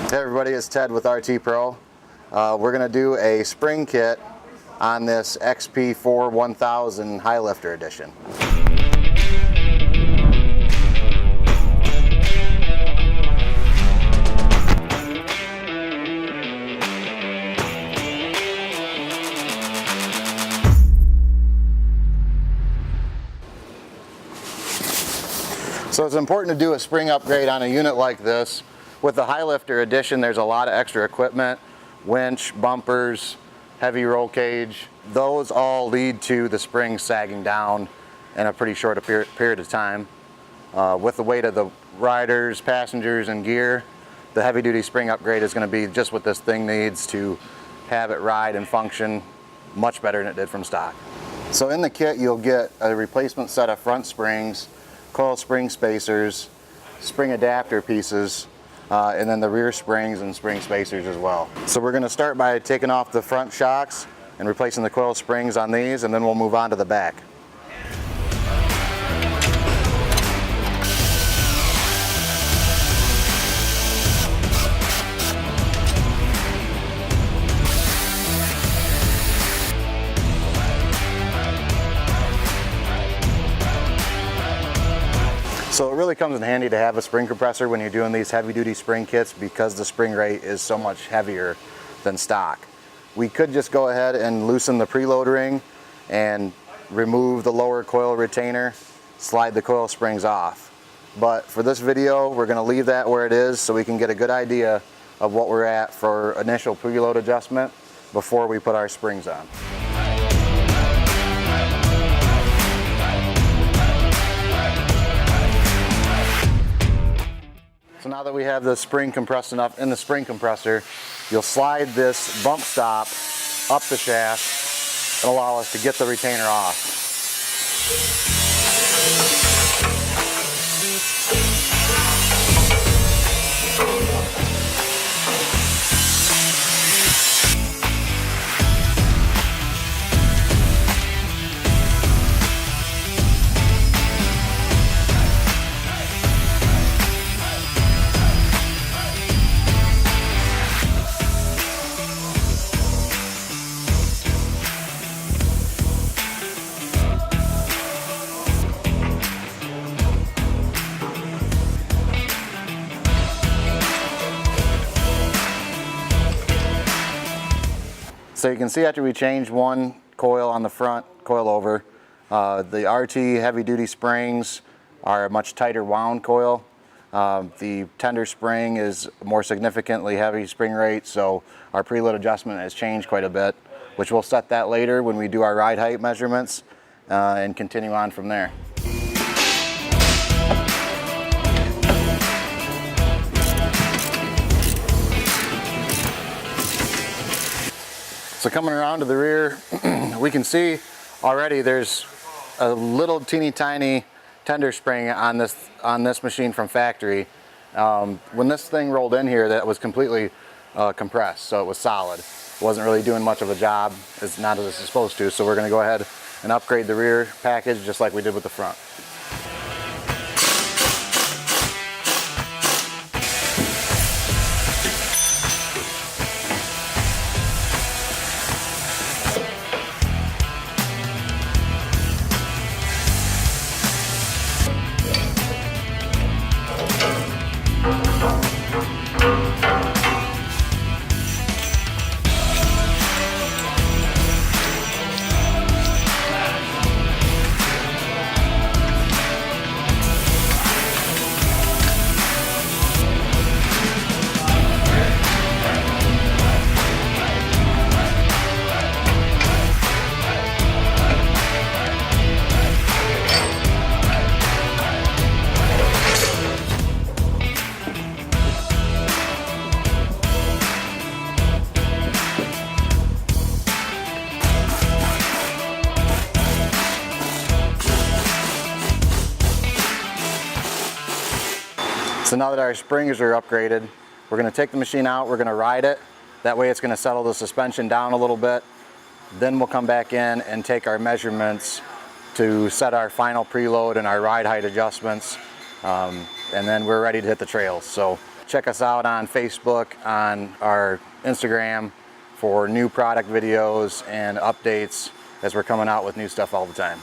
Hey everybody, it's Ted with RT Pro. We're going to do a spring kit on this XP4 1000 High Lifter Edition. So it's important to do a spring upgrade on a unit like this. With the High Lifter Edition, there's a lot of extra equipment, winch, bumpers, heavy roll cage. Those all lead to the springs sagging down in a pretty short period of time. With the weight of the riders, passengers, and gear, the heavy duty spring upgrade is going to be just what this thing needs to have it ride and function much better than it did from stock. So in the kit, you'll get a replacement set of front springs, coil spring spacers, spring adapter pieces, and then the rear springs and spring spacers as well. So we're going to start by taking off the front shocks and replacing the coil springs on these, and then we'll move on to the back. So it really comes in handy to have a spring compressor when you're doing these heavy duty spring kits, because the spring rate is so much heavier than stock. We could just go ahead and loosen the preload ring and remove the lower coil retainer, slide the coil springs off. But for this video, we're going to leave that where it is so we can get a good idea of what we're at for initial preload adjustment before we put our springs on. So now that we have the spring compressed enough in the spring compressor, you'll slide this bump stop up the shaft and allow us to get the retainer off. So you can see after we change one coil on the front coilover, the RT heavy duty springs are a much tighter wound coil. The tender spring is a more significantly heavy spring rate, so our preload adjustment has changed quite a bit, which we'll set that later when we do our ride height measurements and continue on from there. So coming around to the rear, we can see already there's a little teeny tiny tender spring on this machine from factory. When this thing rolled in here, that was completely compressed, so it was solid. It wasn't really doing much of a job, it's not as it's supposed to, so we're going to go ahead and upgrade the rear package just like we did with the front. So now that our springs are upgraded, we're going to take the machine out, we're going to ride it. That way it's going to settle the suspension down a little bit. Then we'll come back in and take our measurements to set our final preload and our ride height adjustments. And then we're ready to hit the trails. So check us out on Facebook, on our Instagram for new product videos and updates as we're coming out with new stuff all the time.